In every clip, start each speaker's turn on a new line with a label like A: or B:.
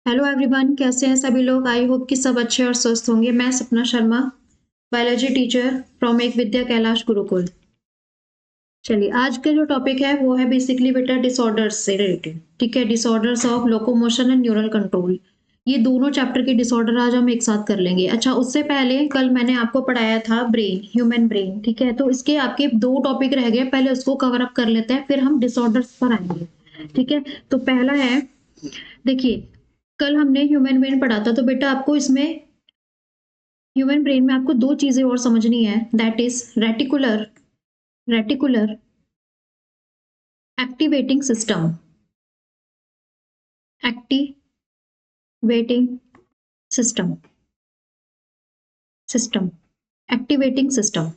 A: Hello everyone, कैसे हैं सभी लोग। आई होप कि सब अच्छे और स्वस्थ होंगे। मैं सपना शर्मा, बायोलॉजी टीचर फ्रॉम एक विद्या कैलाश गुरुकुल। चलिए, आज का जो टॉपिक है वो है बेसिकली बेटा डिसऑर्डर्स से रिलेटेड। ठीक है, disorders of locomotion and neural control. ये दोनों चैप्टर के डिसऑर्डर आज हम एक साथ कर लेंगे। अच्छा, उससे पहले कल मैंने आपको पढ़ाया था ब्रेन, ह्यूमन ब्रेन। ठीक है, तो इसके आपके दो टॉपिक रह गए, पहले उसको कवर अप कर लेते हैं, फिर हम डिसऑर्डर्स पर आएंगे। ठीक है, तो पहला है, देखिए, कल हमने ह्यूमन ब्रेन पढ़ा था, तो बेटा आपको इसमें ह्यूमन ब्रेन में आपको दो चीजें और समझनी है, that is reticular reticular activating system, activating system, system activating system.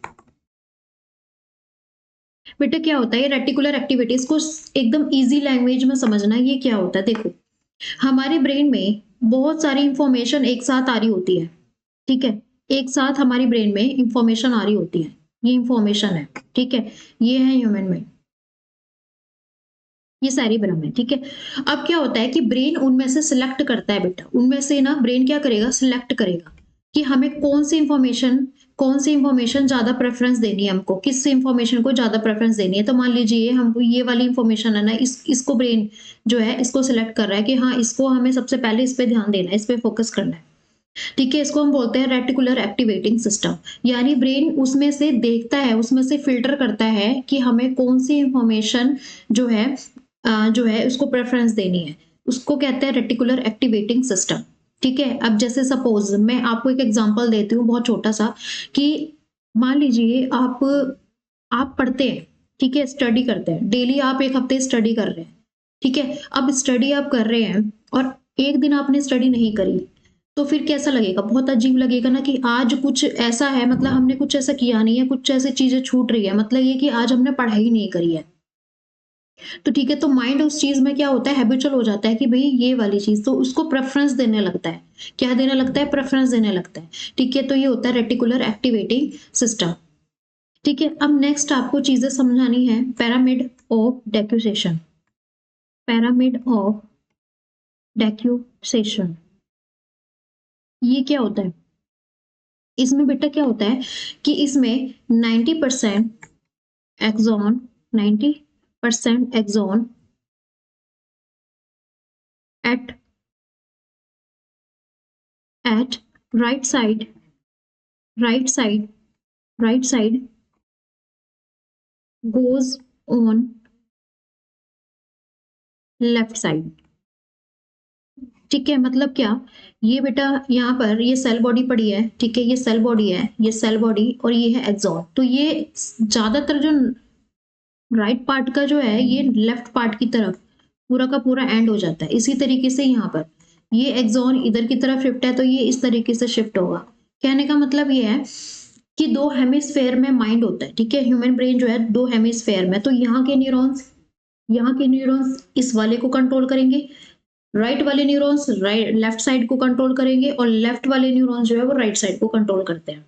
A: बेटा क्या होता है ये रेटिकुलर एक्टिविटी, इसको एकदम इजी लैंग्वेज में समझना है। ये क्या होता है, देखो, हमारे ब्रेन में बहुत सारी इंफॉर्मेशन एक साथ आ रही होती है। ठीक है, एक साथ हमारी ब्रेन में इंफॉर्मेशन आ रही होती है, ये इंफॉर्मेशन है। ठीक है, ये है ह्यूमन में, ये सेरिब्रम है। ठीक है, अब क्या होता है कि ब्रेन उनमें से सिलेक्ट करता है बेटा, उनमें से ना ब्रेन क्या करेगा, सिलेक्ट करेगा कि हमें कौन सी इंफॉर्मेशन ज्यादा प्रेफरेंस देनी है, हमको किस इंफॉर्मेशन को ज्यादा प्रेफरेंस देनी है। तो मान लीजिए हमको ये वाली इंफॉर्मेशन है ना, इसको ब्रेन जो है इसको सिलेक्ट कर रहा है कि हाँ, इसको हमें सबसे पहले इस पे ध्यान देना है, इस पे फोकस करना है। ठीक है, इसको हम बोलते हैं रेटिकुलर एक्टिवेटिंग सिस्टम। यानी ब्रेन उसमें से देखता है, उसमें से फिल्टर करता है कि हमें कौन सी इंफॉर्मेशन जो है उसको प्रेफरेंस देनी है, उसको कहते हैं रेटिकुलर एक्टिवेटिंग सिस्टम। ठीक है, अब जैसे सपोज मैं आपको एक एग्जांपल देती हूँ बहुत छोटा सा, कि मान लीजिए आप पढ़ते हैं। ठीक है, स्टडी करते हैं डेली, आप एक हफ्ते स्टडी कर रहे हैं। ठीक है, अब स्टडी आप कर रहे हैं और एक दिन आपने स्टडी नहीं करी, तो फिर कैसा लगेगा, बहुत अजीब लगेगा ना, कि आज कुछ ऐसा है, मतलब हमने कुछ ऐसा किया नहीं है, कुछ ऐसी चीजें छूट रही है, मतलब ये कि आज हमने पढ़ाई नहीं करी है। तो ठीक है, तो माइंड उस चीज में क्या होता है, हैबिचुअल हो जाता है कि भाई ये वाली चीज, तो उसको प्रेफरेंस देने लगता है। क्या देने लगता है, प्रेफरेंस देने लगता है। ठीक है, तो ये होता है रेटिकुलर एक्टिवेटिंग सिस्टम। ठीक है, अब नेक्स्ट आपको चीजें समझानी है, pyramid of decussation, pyramid of decussation. ये क्या होता है, इसमें बेटा क्या होता है कि इसमें 90% axon, 90% axon at at right side, right side, right side goes on left side. ठीक है, मतलब क्या, ये बेटा यहाँ पर ये सेल बॉडी पड़ी है। ठीक है, ये सेल बॉडी है, ये सेल बॉडी, और ये है एक्सॉन। तो ये ज्यादातर जो राइट पार्ट का जो है, ये लेफ्ट पार्ट की तरफ पूरा का पूरा एंड हो जाता है। इसी तरीके से यहाँ पर ये एक्सॉन इधर की तरफ शिफ्ट है, तो ये इस तरीके से शिफ्ट होगा। कहने का मतलब ये है कि दो हेमिस्फेयर में माइंड होता है। ठीक है, ह्यूमन ब्रेन जो है दो हेमिस्फेयर में, तो यहाँ के न्यूरॉन्स इस वाले को कंट्रोल करेंगे, राइट वाले न्यूरॉन्स लेफ्ट साइड को कंट्रोल करेंगे, और लेफ्ट वाले न्यूरॉन्स जो है वो राइट साइड को कंट्रोल करते हैं।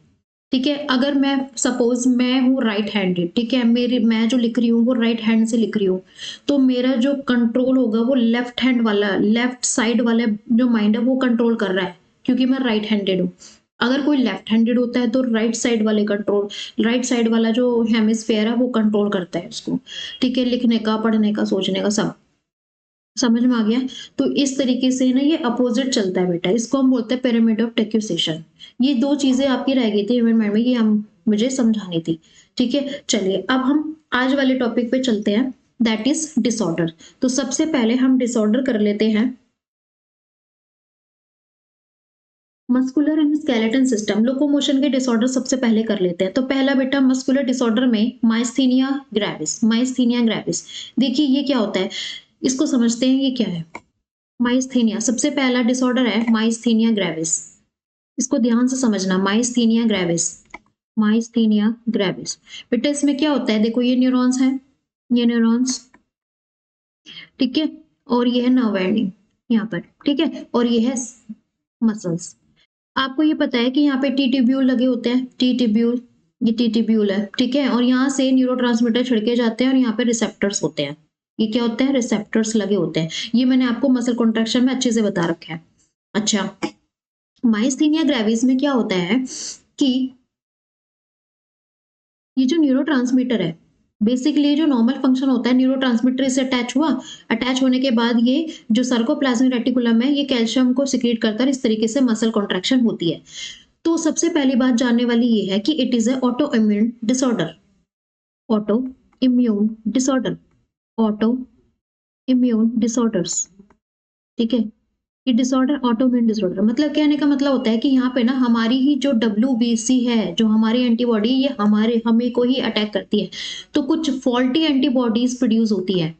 A: ठीक है, अगर मैं सपोज मैं हूँ राइट हैंडेड, ठीक है, मैं जो लिख रही हूँ वो राइट हैंड से लिख रही हूँ, तो मेरा जो कंट्रोल होगा वो लेफ्ट हैंड वाला, लेफ्ट साइड वाला जो माइंड है वो कंट्रोल कर रहा है, क्योंकि मैं राइट हैंडेड हूँ। अगर कोई लेफ्ट हैंडेड होता है तो राइट साइड वाला जो हेमिस्फेयर है वो कंट्रोल करता है उसको। ठीक है, लिखने का, पढ़ने का, सोचने का, सब समझ में आ गया। तो इस तरीके से ना ये अपोजिट चलता है बेटा, इसको हम बोलते हैं पिरामिड ऑफ डेक्यूसेशन। ये दो चीजें आपकी रह गई थी ह्यूमन माइंड में, ये हम मुझे समझानी थी। ठीक है, चलिए अब हम आज वाले टॉपिक पे चलते हैं, दैट इज डिसऑर्डर। तो सबसे पहले हम डिसऑर्डर कर लेते हैं muscular and skeleton system, locomotion के डिसऑर्डर सबसे पहले कर लेते हैं। तो पहला बेटा मस्कुलर डिसऑर्डर में माइस्थीनिया ग्रेविस, माइस्थीनिया ग्रेविस। देखिए ये क्या होता है, इसको समझते हैं, ये क्या है। माइस्थीनिया सबसे पहला डिसऑर्डर है, माइस्थीनिया ग्रेविस। इसको ध्यान से समझना, माइस्थीनिया ग्रेविस, माइस्थीनिया ग्रेविस। बेटा इसमें क्या होता है, देखो ये न्यूरॉन्स हैं, ये न्यूरॉन्स, ठीक है, और ये है नर्व एंडिंग यहाँ पर। ठीक है, और ये है मसल्स। आपको ये पता है कि यहाँ पे टी ट्यूब्यूल लगे होते हैं, टी ट्यूब्यूल, ये टी ट्यूब्यूल है। ठीक है, और यहाँ से न्यूरोट्रांसमीटर छिड़के जाते हैं, और यहाँ पे रिसेप्टर्स होते हैं। ये क्या होते हैं, रिसेप्टर्स लगे होते हैं। ये मैंने आपको मसल कॉन्ट्रैक्शन में अच्छे से बता रखा है। अच्छा, माइस्थीनिया ग्रेविस में क्या होता है कि ये जो न्यूरोट्रांसमीटर है, बेसिकली जो नॉर्मल फंक्शन होता है, न्यूरोट्रांसमीटर से अटैच हुआ, अटैच होने के बाद ये जो सार्कोप्लाज्मिक रेटिकुलम है, ये कैल्शियम को सिक्रीट करता है, इस तरीके से मसल कॉन्ट्रैक्शन होती है। तो सबसे पहली बात जानने वाली ये है कि it is a auto immune disorder, auto immune disorder, auto immune disorders, ठीक है। ये डिसऑर्डर ऑटोइम्यून डिसऑर्डर मतलब कहने का मतलब होता है कि यहाँ पे ना हमारी ही जो WBC है, जो हमारी एंटीबॉडी, ये हमारे हमें को ही अटैक करती है। तो कुछ फॉल्टी एंटीबॉडीज प्रोड्यूस होती है,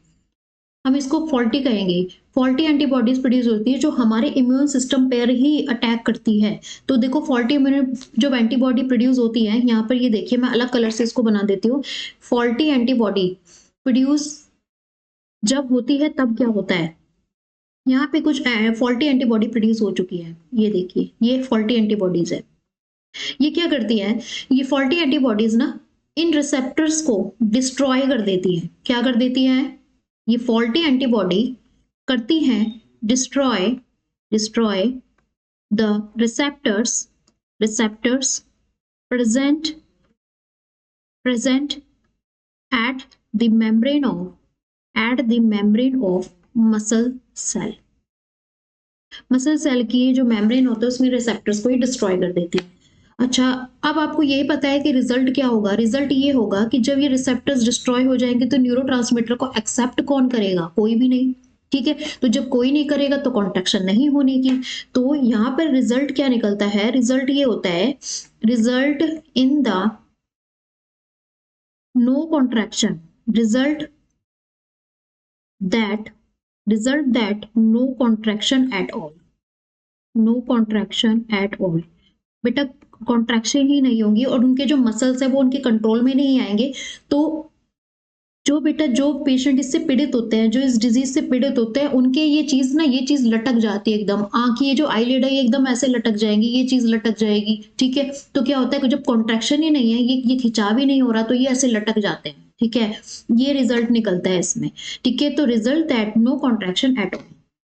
A: हम इसको फॉल्टी कहेंगे। फॉल्टी एंटीबॉडीज प्रोड्यूस होती है जो हमारे इम्यून सिस्टम पर ही अटैक करती है। तो देखो फॉल्टी इम्यून जो एंटीबॉडी प्रोड्यूस होती है, यहाँ पर ये देखिए, मैं अलग कलर से इसको बना देती हूँ। फॉल्टी एंटीबॉडी प्रोड्यूस जब होती है तब क्या होता है, यहाँ पे कुछ फॉल्टी एंटीबॉडी प्रोड्यूस हो चुकी है, ये देखिए, ये फॉल्टी एंटीबॉडीज है। ये क्या करती है, ये फॉल्टी एंटीबॉडीज ना इन रिसेप्टर्स को डिस्ट्रॉय कर देती है। क्या कर देती है, ये फॉल्टी एंटीबॉडी करती हैं destroy, destroy the receptors, receptors present, present at the membrane of, at the membrane of muscle cell. Muscle cell की जो मेम्ब्रेन होता है उसमें रिसेप्टर्स को ही डिस्ट्रॉय कर देती है। अच्छा, अब आपको ये पता है कि रिजल्ट क्या होगा, रिजल्ट ये होगा कि जब ये रिसेप्टर्स डिस्ट्रॉय हो जाएंगे तो न्यूरोट्रांसमीटर को एक्सेप्ट कौन करेगा, कोई भी नहीं, ठीक है। तो जब कोई नहीं करेगा तो कॉन्ट्रैक्शन नहीं होने की। तो यहाँ पर रिजल्ट क्या निकलता है, रिजल्ट ये होता है, result in the no contraction, result that, result that no contraction at all, no contraction at all। बेटा कॉन्ट्रैक्शन ही नहीं होगी और उनके जो मसल्स है वो उनके कंट्रोल में नहीं आएंगे। तो जो बेटा जो पेशेंट इससे पीड़ित होते हैं, जो इस डिजीज से पीड़ित होते हैं, उनके ये चीज ना, ये चीज लटक जाती है एकदम, आंख, ये जो आईलिड है ये एकदम ऐसे लटक जाएंगी, ये चीज लटक जाएगी, ठीक है। तो क्या होता है कि जब कॉन्ट्रैक्शन ही नहीं है, ये खिंचाव ही नहीं हो रहा, तो ये ऐसे लटक जाते हैं, ठीक है। ये रिजल्ट निकलता है इसमें, ठीक है। तो result that no contraction at all,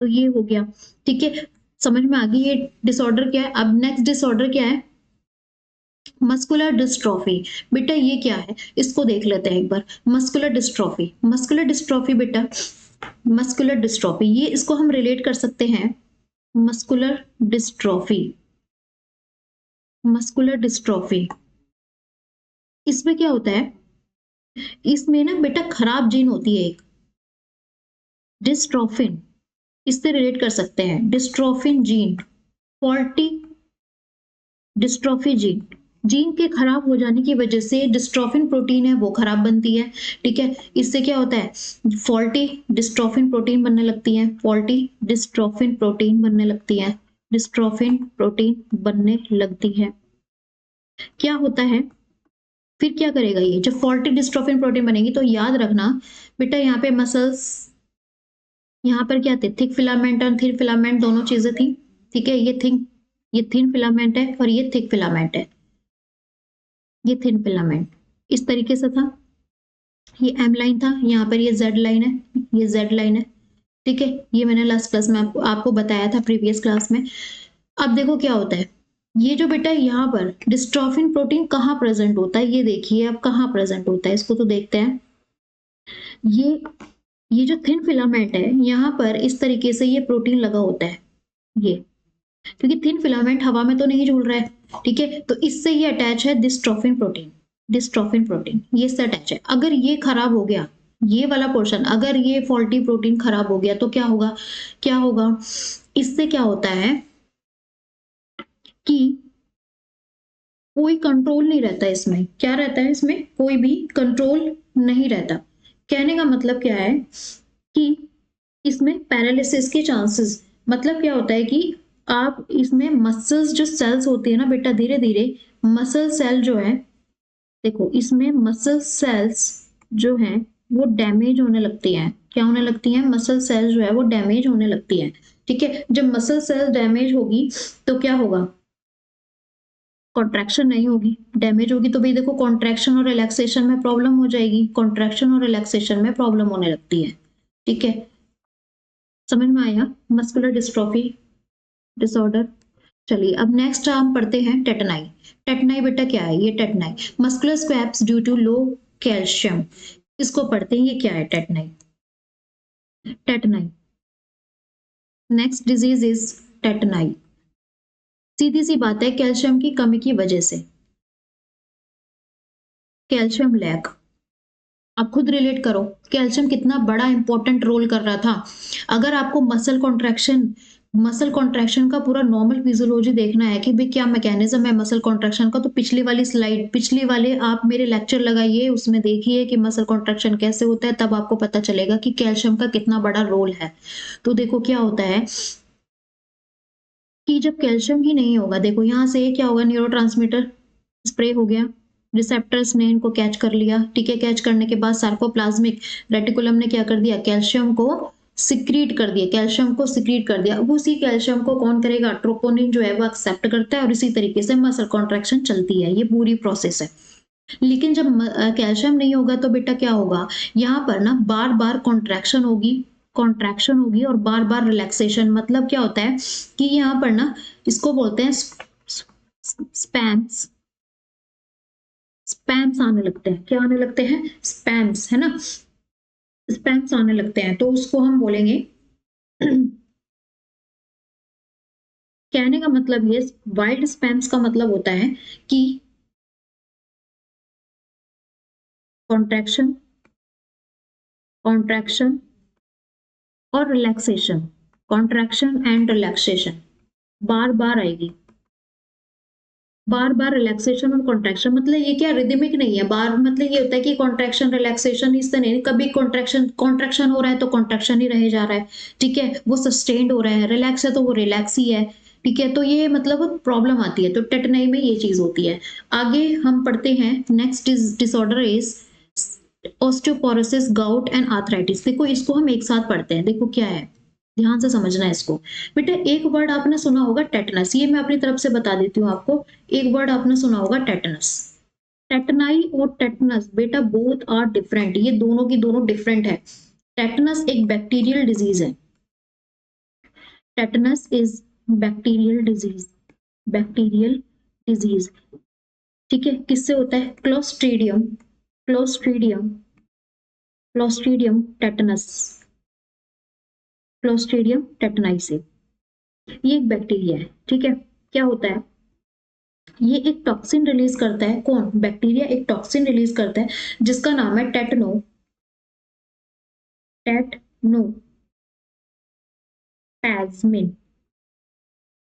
A: तो ये हो गया, ठीक है। समझ में आ गई ये डिसऑर्डर क्या है। अब नेक्स्ट डिसऑर्डर क्या है, मस्कुलर डिस्ट्रॉफी। बेटा ये क्या है, इसको देख लेते हैं एक बार। मस्कुलर डिस्ट्रॉफी, मस्कुलर डिस्ट्रॉफी बेटा, मस्कुलर डिस्ट्रॉफी, ये इसको हम रिलेट कर सकते हैं, मस्कुलर डिस्ट्रॉफी, मस्कुलर डिस्ट्रॉफी। इसमें क्या होता है, इसमें ना बेटा खराब जीन होती है एक, डिस्ट्रोफिन, इससे रिलेट कर सकते हैं, dystrophin gene, faulty dystrophy gene, gene के खराब हो जाने की वजह से डिस्ट्रोफिन प्रोटीन है वो खराब बनती है, ठीक है। इससे क्या होता है, फॉल्टी डिस्ट्रोफिन प्रोटीन बनने लगती है, फॉल्टी डिस्ट्रोफिन प्रोटीन बनने लगती है, डिस्ट्रोफिन प्रोटीन बनने लगती है। क्या होता है, फिर क्या करेगा ये, जब फॉल्टी डिस्ट्रोफिन प्रोटीन बनेगी तो याद रखना बेटा, यहाँ पे मसल्स, यहाँ पर क्या थे, थिक फिलामेंट और थिन फिलामेंट दोनों चीजें थी, ठीक है। ये थिन फिलामेंट है और ये थिक फिलामेंट है, ये थिन फिलामेंट इस तरीके से था, ये एम लाइन था, यहाँ पर ये जेड लाइन है, ये जेड लाइन है, ठीक है। ये मैंने लास्ट क्लास में आपको बताया था, प्रीवियस क्लास में। अब देखो क्या होता है, ये जो बेटा यहाँ पर डिस्ट्रोफिन प्रोटीन कहाँ प्रेजेंट होता है, ये देखिए अब कहाँ प्रेजेंट होता है, इसको तो देखते हैं। ये जो थिन फिलामेंट है, यहाँ पर इस तरीके से ये प्रोटीन लगा होता है, ये, क्योंकि थिन फिलामेंट हवा में तो नहीं झूल रहा है, ठीक है। तो इससे ये अटैच है डिस्ट्रोफिन प्रोटीन, डिस्ट्रोफिन प्रोटीन ये इससे अटैच है। अगर ये खराब हो गया, ये वाला पोर्शन, अगर ये फॉल्टी प्रोटीन खराब हो गया तो क्या होगा, क्या होगा, इससे क्या होता है कि कोई कंट्रोल नहीं रहता इसमें, क्या रहता है इसमें, कोई भी कंट्रोल नहीं रहता। कहने का मतलब क्या है कि इसमें पैरालिसिस के चांसेस, मतलब क्या होता है कि आप इसमें मसल्स जो सेल्स होती है ना बेटा, धीरे धीरे मसल सेल जो है, देखो इसमें मसल सेल्स जो है वो डैमेज होने लगती हैं। क्या होने लगती हैं, मसल सेल जो है वो डैमेज होने लगती है, ठीक है। जब मसल सेल डैमेज होगी तो क्या होगा, कॉन्ट्रैक्शन नहीं होगी, डैमेज होगी, तो भाई देखो कॉन्ट्रैक्शन और रिलैक्सेशन में प्रॉब्लम हो जाएगी, कॉन्ट्रैक्शन और रिलैक्सेशन में प्रॉब्लम होने लगती है, ठीक है। समझ में आया, मस्कुलर डिस्ट्रॉफी डिसऑर्डर। चलिए अब नेक्स्ट हम पढ़ते हैं टेटनाई। टेटनाई बेटा क्या है? ये टेटनाई मस्कुलर स्क्वैप्स ड्यू टू लो कैल्शियम, इसको पढ़ते हैं। ये क्या है? Tetany. Tetany next disease is tetany. सीधी सी बात है, कैल्शियम की कमी की वजह से, कैल्शियम लैक। आप खुद रिलेट करो, कैल्शियम कितना बड़ा इंपॉर्टेंट रोल कर रहा था। अगर आपको मसल कॉन्ट्रैक्शन का पूरा नॉर्मल फिजियोलॉजी देखना है कि भाई क्या मैकेनिज्म है मसल कॉन्ट्रैक्शन का, तो पिछली वाले आप मेरे लेक्चर लगाइए, उसमें देखिए कि मसल कॉन्ट्रैक्शन कैसे होता है, तब आपको पता चलेगा कि कैल्शियम का कितना बड़ा रोल है। तो देखो क्या होता है कि जब कैल्शियम ही नहीं होगा, देखो यहाँ से क्या होगा, न्यूरोट्रांसमीटर स्प्रे हो गया, रिसेप्टर्स ने इनको कैच कर लिया, ठीक है। कैच करने के बाद सार्कोप्लाज्मिक रेटिकुलम ने क्या कर दिया, कैल्शियम को सिक्रीट कर दिया। अब उसी कैल्शियम को कौन करेगा, ट्रोपोनिन जो है वो एक्सेप्ट करता है, और इसी तरीके से मसल कॉन्ट्रैक्शन चलती है। ये पूरी प्रोसेस है। लेकिन जब कैल्शियम नहीं होगा तो बेटा क्या होगा, यहाँ पर ना बार बार कॉन्ट्रैक्शन होगी और बार बार रिलैक्सेशन। मतलब क्या होता है कि यहाँ पर ना इसको बोलते हैं स्पैम्स आने लगते हैं। क्या आने लगते हैं? स्पैम्स, है ना। स्पैम्स आने लगते हैं तो उसको हम बोलेंगे कहने का मतलब ये वाइल्ड स्पैम्स का मतलब होता है कि कॉन्ट्रैक्शन और रिलैक्सेशन, कॉन्ट्रैक्शन एंड रिलैक्सेशन बार बार आएगी। बार बार रिलैक्सेशन और कॉन्ट्रैक्शन, मतलब ये क्या रिदमिक नहीं है। बार मतलब ये होता है कि कॉन्ट्रैक्शन रिलैक्सेशन इस तरह नहीं, कभी कॉन्ट्रैक्शन हो रहा है तो कॉन्ट्रैक्शन ही रहे जा रहा है, ठीक है, वो सस्टेन्ड हो रहा है। रिलैक्स है तो वो रिलैक्स ही है, ठीक है। तो ये मतलब प्रॉब्लम आती है, तो टेटनाई में ये चीज होती है। आगे हम पढ़ते हैं, next disorder is osteoporosis, gout and arthritis. देखो इसको हम एक साथ पढ़ते हैं। देखो क्या है, ध्यान से समझना है इसको। बेटा एक वर्ड आपने सुना होगा टेटनस, ये मैं अपनी तरफ से बता देती हूँ आपको। एक वर्ड आपने सुना होगा टेटनस। टेटनाई और टेटनस बेटा बोथ आर डिफरेंट, ये दोनों की दोनों डिफरेंट है। टेटनस एक बैक्टीरियल डिजीज है। टेटनस इज बैक्टीरियल डिजीज, ठीक है। किससे होता है? क्लोस्ट्रीडियम टेटनाई से। ये एक बैक्टीरिया है, ठीक है। क्या होता है, ये एक टॉक्सिन रिलीज करता है। कौन? बैक्टीरिया एक टॉक्सिन रिलीज करता है जिसका नाम है टेटनोस्पैज्मिन।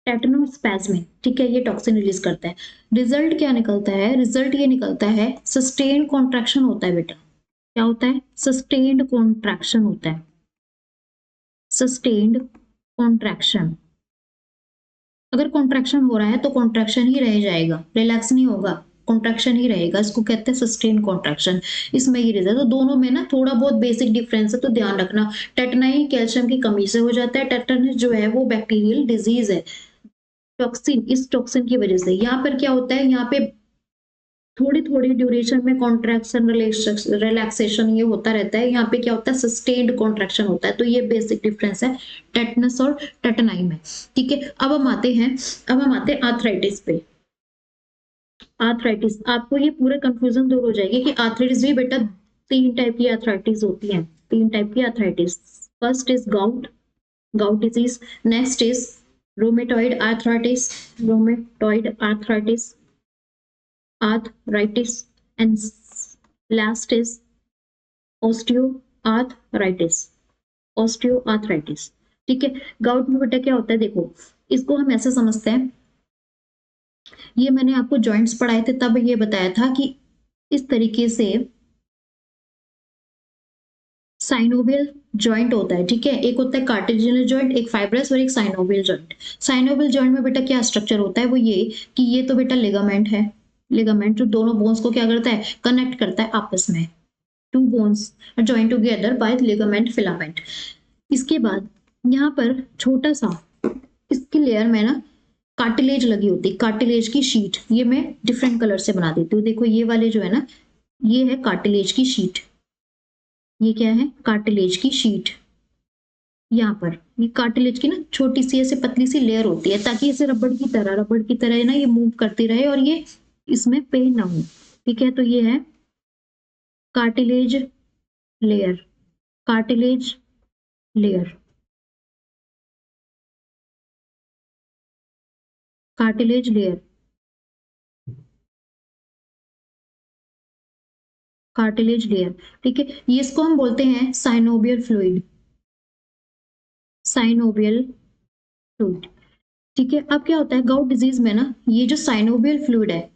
A: टेटनोस्पैज्मिन, ठीक है, ये टॉक्सिन रिलीज करता है। रिजल्ट क्या निकलता है? रिजल्ट ये निकलता है सस्टेन्ड कॉन्ट्रैक्शन होता है बेटा। क्या होता है? सस्टेन्ड कॉन्ट्रैक्शन होता है। सस्टेन्ड कॉन्ट्रैक्शन, अगर कॉन्ट्रैक्शन हो रहा है तो कॉन्ट्रैक्शन ही रह जाएगा, रिलैक्स नहीं होगा, कॉन्ट्रैक्शन ही रहेगा। इसको कहते हैं सस्टेन कॉन्ट्रैक्शन। इसमें ये रिजल्ट, तो दोनों में ना थोड़ा बहुत बेसिक डिफरेंस है, तो ध्यान रखना। टेटनाई कैल्शियम की कमी से हो जाता है, टेटनस जो है वो बैक्टीरियल डिजीज है, इस टॉक्सिन की वजह से। यहाँ पर क्या होता है, यहाँ पे थोड़ी थोड़ी ड्यूरेशन में कॉन्ट्रैक्शन रिलैक्सेशन ये होता रहता है। यहाँ पे क्या होता है, सस्टेन्ड कॉन्ट्रैक्शन होता है। तो ये बेसिक डिफरेंस है टेटनस और टेटनाई में, ठीक है। अब हम आते हैं आर्थराइटिस पे। आर्थराइटिस, आपको ये पूरे कंफ्यूजन दूर हो जाएगी कि आर्थराइटिस भी बेटा तीन टाइप की आर्थराइटिस होती है। तीन टाइप की arthritis, first is gout disease, next is rheumatoid arthritis and last is osteoarthritis, ठीक है। गाउट में बेटा क्या होता है, देखो इसको हम ऐसे समझते हैं, ये मैंने आपको जॉइंट्स पढ़ाए थे तब ये बताया था कि इस तरीके से साइनोवियल जॉइंट होता है, ठीक है। एक होता है कार्टिलेजिनस जॉइंट, एक फाइब्रस और एक साइनोवियल जॉइंट। साइनोवियल जॉइंट में बेटा क्या स्ट्रक्चर होता है, वो ये कि ये तो बेटा लिगामेंट है, लिगामेंट जो दोनों बोन्स को क्या करता है, कनेक्ट करता है आपस में। Two bones are joint together by ligament filament. इसके बाद यहाँ पर छोटा सा इसकी लेयर में ना कार्टिलेज लगी होती है, कार्टिलेज की शीट। ये मैं डिफरेंट कलर से बना देती हूँ। देखो ये वाले जो है ना, ये है कार्टिलेज की शीट। ये क्या है? कार्टिलेज की शीट। यहाँ पर ये कार्टिलेज की ना छोटी सी ऐसे पतली सी लेयर होती है, ताकि ऐसे रबड़ की तरह ना ये मूव करती रहे और ये इसमें पेन ना हो। ठीक है, तो ये है cartilage layer, cartilage layer, cartilage layer, cartilage layer. ठीक है, ये इसको हम बोलते हैं साइनोवियल फ्लूइड, साइनोवियल फ्लूइड। ठीक है, अब क्या होता है गाउट डिजीज में ना, ये जो साइनोवियल फ्लूइड है,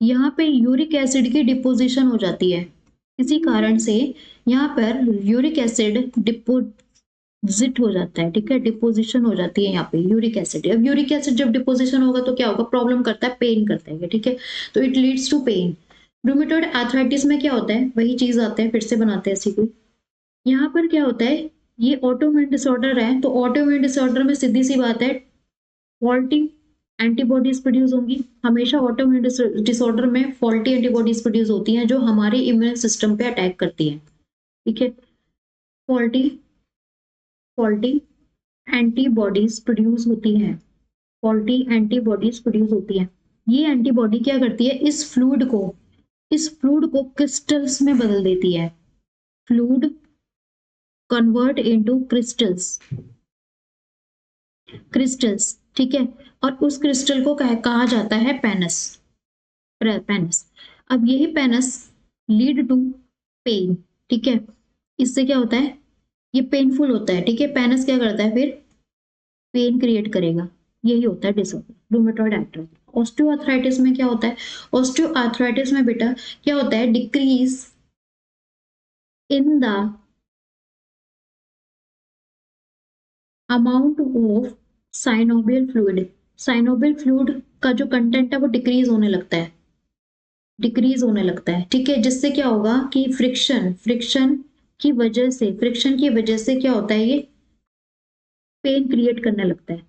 A: यहाँ पे यूरिक एसिड की डिपोजिशन हो जाती है। इसी कारण से यहाँ पर यूरिक एसिड डिपोजिट हो जाता है। ठीक है, डिपोजिशन हो जाती है यहाँ पे यूरिक एसिड। अब यूरिक एसिड जब डिपोजिशन होगा तो क्या होगा, प्रॉब्लम करता है, पेन करता है। ठीक है, तो it leads to pain. Rheumatoid arthritis में क्या होता है, वही चीज आते हैं, फिर से बनाते हैं इसी को। यहाँ पर क्या होता है, ये ऑटोइम्यून डिसऑर्डर है, तो ऑटोइम्यून डिसऑर्डर में सीधी सी बात है फॉल्टी एंटीबॉडीज प्रोड्यूस होंगी। हमेशा ऑटोइम्यून डिसऑर्डर में फॉल्टी एंटीबॉडीज प्रोड्यूस होती हैं जो हमारे इम्यून सिस्टम पे अटैक करती हैं। ठीक है, फॉल्टी फॉल्टी एंटीबॉडीज प्रोड्यूस होती हैं, फॉल्टी एंटीबॉडीज प्रोड्यूस होती हैं। ये एंटीबॉडी क्या करती है, इस फ्लूइड को क्रिस्टल्स में बदल देती है। Fluid convert into crystals, crystals. ठीक है, और उस क्रिस्टल को कहा जाता है पेनस, पेनस। अब यही पेनस लीड टू पेन। ठीक है, इससे क्या होता है, ये पेनफुल होता है। ठीक है, पेनस क्या करता है, फिर पेन क्रिएट करेगा। यही होता है डिसऑर्डर रूमेटॉइड आर्थराइटिस। ऑस्टियोआर्थराइटिस में क्या होता है, ऑस्टियोआर्थराइटिस में बेटा क्या होता है, decrease in the amount of synovial fluid. Synovial fluid का जो कंटेंट है वो डिक्रीज होने लगता है, डिक्रीज होने लगता है। ठीक है, जिससे क्या होगा कि फ्रिक्शन की वजह से क्या होता है, ये पेन क्रिएट करने लगता है।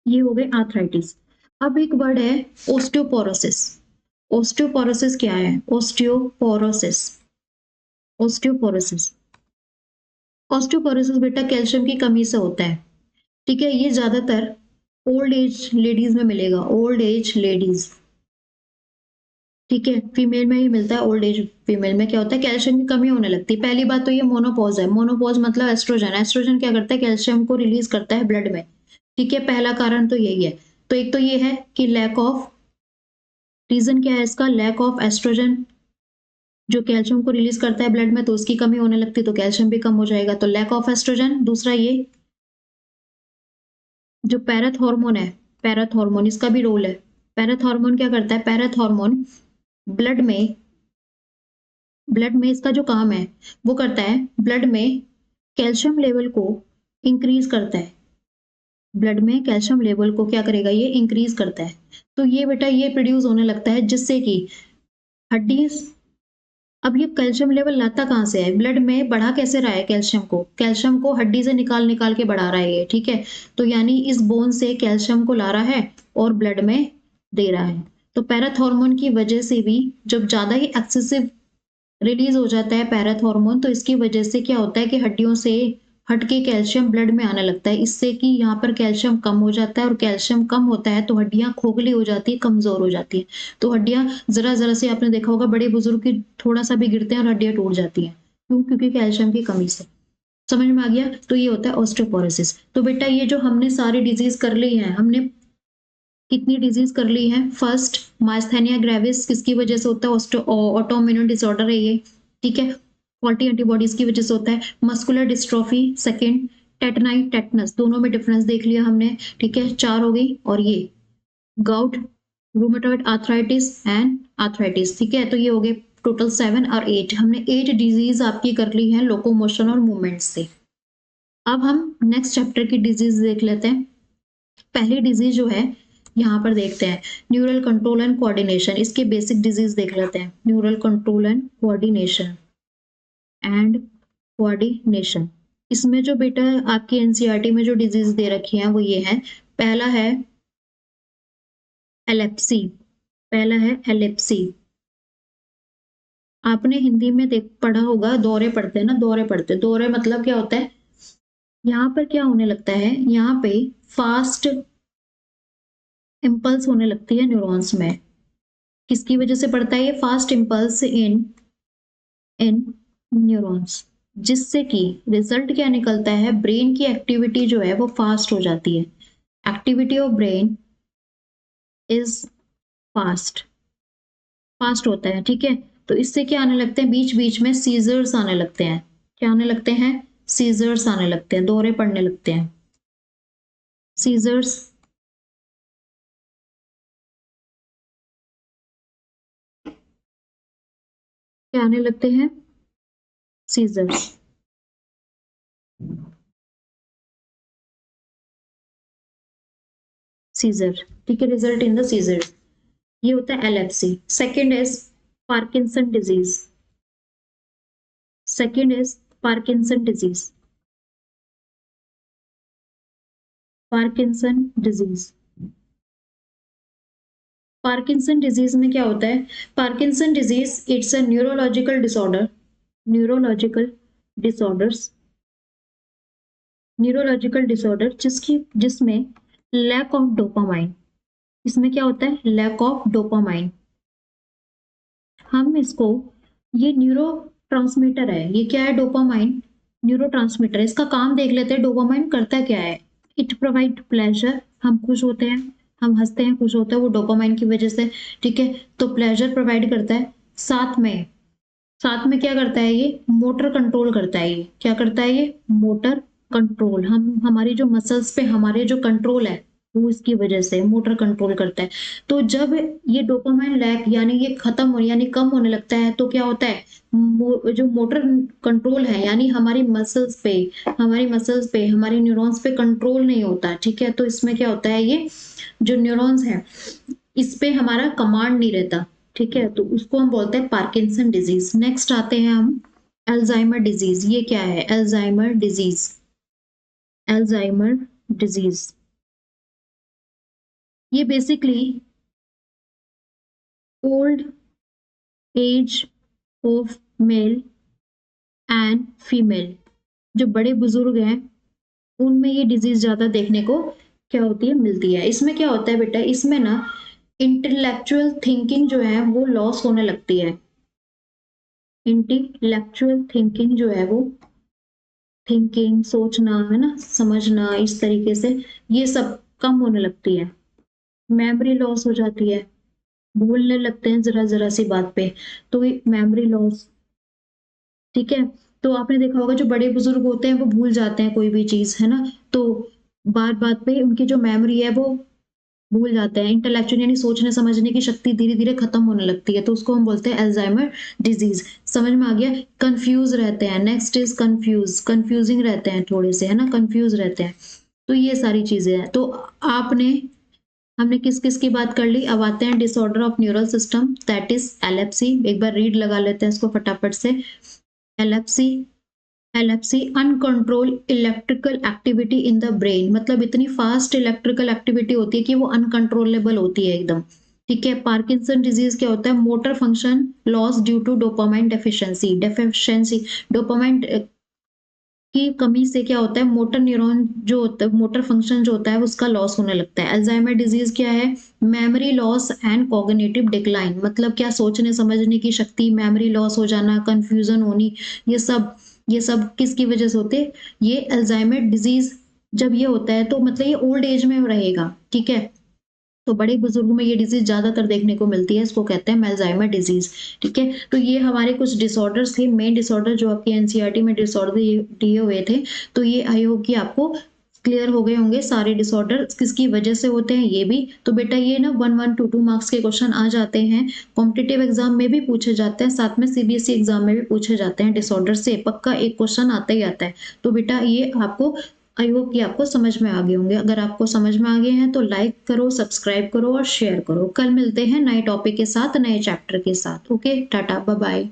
A: ये हो गए आर्थराइटिस। अब एक वर्ड है ओस्टियोपोरोसिस। ओस्टियोपोरोसिस क्या है, ओस्टियोपोरोसिस, ओस्टियोपोरोसिस, ऑस्टियोपोरोसिस बेटा कैल्शियम की कमी से होता है। ठीक है, ये ज्यादातर ओल्ड एज लेडीज में मिलेगा, ओल्ड एज लेडीज। ठीक है, फीमेल में ही मिलता है। ओल्ड एज फीमेल में क्या होता है, कैल्शियम की कमी होने लगती है। पहली बात तो ये मोनोपॉज है, मोनोपॉज मतलब एस्ट्रोजन। एस्ट्रोजन क्या करता है, कैल्शियम को रिलीज करता है ब्लड में। ठीक है, पहला कारण तो यही है। तो एक तो ये है कि लैक ऑफ, रीजन क्या है इसका, लैक ऑफ एस्ट्रोजन जो कैल्शियम को रिलीज करता है ब्लड में, तो उसकी कमी होने लगती है तो कैल्शियम भी कम हो जाएगा, तो लैक ऑफ एस्ट्रोजन। दूसरा ये जो पैरेथ हार्मोन है, पैरेथ हार्मोन, इसका भी रोल है। पैरेथ हार्मोन क्या करता है, पैरेथ हार्मोन ब्लड में इसका जो काम है वो करता है, ब्लड में कैल्शियम लेवल को इंक्रीज करता है। ब्लड में कैल्शियम लेवल को क्या करेगा, ये इंक्रीज करता है। तो ये बेटा ये प्रोड्यूस होने लगता है, जिससे कि हड्डी, अब ये कैल्शियम लेवल लाता कहाँ से है, ब्लड में बढ़ा कैसे रहा है कैल्शियम को हड्डी से निकाल निकाल के बढ़ा रहा है ये। ठीक है, तो यानी इस बोन से कैल्शियम को ला रहा है और ब्लड में दे रहा है। तो पैरेथ हार्मोन की वजह से भी जब ज्यादा ही एक्सेसिव रिलीज हो जाता है पैरेथ हार्मोन, तो इसकी वजह से क्या होता है कि हड्डियों से हटके कैल्शियम ब्लड में आने लगता है। इससे कि यहाँ पर कैल्शियम कम हो जाता है, और कैल्शियम कम होता है तो हड्डियां खोखली हो जाती है, कमजोर हो जाती है। तो हड्डियां जरा जरा से आपने देखा होगा, बड़े बुजुर्ग की थोड़ा सा भी गिरते हैं और हड्डियां टूट जाती हैं। क्यों, क्योंकि कैल्शियम की कमी से। समझ में आ गया, तो ये होता है ऑस्टियोपोरोसिस। तो बेटा ये जो हमने सारी डिजीज कर ली है, हमने कितनी डिजीज कर ली है, फर्स्ट माइस्थेनिया ग्रेविस किसकी वजह से होता है, ऑटोइम्यून डिसऑर्डर है ये। ठीक है, फॉल्टी एंटीबॉडीज की वजह से होता है। मस्कुलर डिस्ट्रोफी सेकंड, टेटनाई टेटनस, दोनों में डिफरेंस देख लिया हमने। ठीक है, 4 हो गई। और ये gout, rheumatoid arthritis and arthritis. ठीक है, तो ये हो गए टोटल 7 और 8। हमने 8 डिजीज आपकी कर ली है लोकोमोशन और मूवमेंट से। अब हम नेक्स्ट चैप्टर की डिजीज देख लेते हैं। पहली डिजीज जो है यहाँ पर देखते हैं, न्यूरल कंट्रोल एंड कोऑर्डिनेशन। इसके बेसिक डिजीज देख लेते हैं, न्यूरल कंट्रोल एंड कोऑर्डिनेशन इसमें जो बेटा आपकी एनसीईआरटी में जो डिजीज दे रखी है वो ये है। पहला है एलेप्सी, पहला है एलेप्सी। आपने हिंदी में देख पढ़ा होगा, दौरे पड़ते हैं ना, दौरे मतलब क्या होता है, यहाँ पर क्या होने लगता है, यहाँ पे फास्ट इम्पल्स होने लगती है न्यूरॉन्स में। किसकी वजह से पड़ता है ये फास्ट इम्पल्स इन न्यूरॉन्स, जिससे कि रिजल्ट क्या निकलता है, ब्रेन की एक्टिविटी जो है वो फास्ट हो जाती है। Activity of brain is fast होता है, ठीक है। तो इससे क्या आने लगते हैं, बीच बीच में सीजर्स आने लगते हैं। क्या आने लगते हैं, सीजर्स आने लगते हैं, दौरे पड़ने लगते हैं। सीजर्स क्या आने लगते हैं, सीजर्स। सीजर, ठीक है, रिजल्ट इन द सीजर, ये होता है epilepsy. Second is Parkinson disease. Second is Parkinson disease. Parkinson disease, Parkinson disease में क्या होता है, Parkinson disease it's a neurological disorder, neurological disorders, neurological disorder जिसमें लैक ऑफ डोपामाइन, इसमें क्या होता है, लैक ऑफ डोपामाइन। हम इसको, ये न्यूरो ट्रांसमीटर है, ये क्या है, डोपामाइन न्यूरो ट्रांसमीटर है। इसका काम देख लेते हैं, डोपामाइन करता क्या है। इट प्रोवाइड प्लेजर, हम खुश होते हैं, हम हंसते हैं, खुश होते हैं, वो डोपामाइन की वजह से, ठीक है। तो प्लेजर प्रोवाइड करता है, साथ में क्या करता है, ये मोटर कंट्रोल करता है। ये क्या करता है, ये मोटर कंट्रोल, हम हमारी जो मसल्स पे हमारे जो कंट्रोल है वो इसकी वजह से मोटर कंट्रोल करता है। तो जब ये डोपामाइन लैक यानी ये खत्म हो यानी कम होने लगता है तो क्या होता है, जो मोटर कंट्रोल है यानी हमारी मसल्स पे हमारी न्यूरॉन्स पे कंट्रोल नहीं होता, ठीक है। तो इसमें क्या होता है, ये जो न्यूरॉन्स है इस पे हमारा कमांड नहीं रहता, ठीक है। तो उसको हम बोलते हैं पार्किंसन डिजीज। नेक्स्ट आते हैं हम अल्जाइमर डिजीज। ये क्या है, अल्जाइमर डिजीज। अल्जाइमर डिजीज ये basically old age of male and female, जो बड़े बुजुर्ग हैं उनमें ये डिजीज ज्यादा देखने को क्या होती है, मिलती है। इसमें क्या होता है बेटा, इसमें ना इंटेलेक्चुअल थिंकिंग जो है वो लॉस होने लगती है। इंटेलेक्चुअल थिंकिंग जो है वो, थिंकिंग सोचना है ना, समझना, इस तरीके से ये सब कम होने लगती है। मेमोरी लॉस हो जाती है, भूलने लगते हैं जरा जरा सी बात पे, तो मेमोरी लॉस, ठीक है। तो आपने देखा होगा जो बड़े बुजुर्ग होते हैं वो भूल जाते हैं कोई भी चीज, है ना। तो बात बात पे उनकी जो मेमोरी है वो भूल जाते हैं, इंटेलेक्चुअल यानी सोचने समझने की शक्ति धीरे धीरे खत्म होने लगती है, तो उसको हम बोलते हैं अल्जाइमर डिजीज। समझ में आ गया। कंफ्यूज रहते हैं, नेक्स्ट इज कंफ्यूजिंग रहते हैं थोड़े से, है ना, कंफ्यूज रहते हैं। तो ये सारी चीजें हैं। तो आपने हमने किस किस की बात कर ली। अब आते हैं disorder of neural system, that is epilepsy. एक बार रीड लगा लेते हैं इसको फटाफट से। Epilepsy, uncontrol electrical activity in the brain, मतलब इतनी फास्ट इलेक्ट्रिकल एक्टिविटी होती है कि वो अनकंट्रोलेबल होती है एकदम, ठीक है। पार्किंसन डिजीज क्या होता है, motor function loss due to dopamine deficiency dopamine की कमी से क्या होता है, मोटर न्यूरॉन जो होता है, मोटर फंक्शन जो होता है उसका लॉस होने लगता है। अल्जाइमर डिजीज क्या है, memory loss and cognitive decline, मतलब क्या, सोचने समझने की शक्ति, मेमोरी लॉस हो जाना, कंफ्यूजन होनी, ये सब किसकी वजह से होते हैं, ये अल्जाइमर डिजीज जब ये होता है तो मतलब ये ओल्ड एज में रहेगा, ठीक है। तो बड़े बुजुर्गों में ये डिजीज ज्यादातर देखने को मिलती है, इसको कहते हैं अल्जाइमर डिजीज, ठीक है। तो ये हमारे कुछ डिसऑर्डर्स थे, मेन डिसऑर्डर जो आपके एनसीईआरटी में डिसऑर्डर दिए हुए थे। तो ये आई होप कि आपको क्लियर हो गए होंगे सारे डिसऑर्डर किसकी वजह से होते हैं ये भी। तो बेटा ये ना 1-1, 2-2 मार्क्स के क्वेश्चन आ जाते हैं, कॉम्पिटिटिव एग्जाम में भी पूछे जाते हैं, साथ में सीबीएसई एग्जाम में भी पूछे जाते हैं। डिसऑर्डर से पक्का एक क्वेश्चन आता ही आता है। तो बेटा ये आपको आई होप कि आपको समझ में आ गए होंगे। अगर आपको समझ में आ गए हैं तो लाइक करो, सब्सक्राइब करो और शेयर करो। कल मिलते हैं नए टॉपिक के साथ, नए चैप्टर के साथ। Okay, tata, bye bye.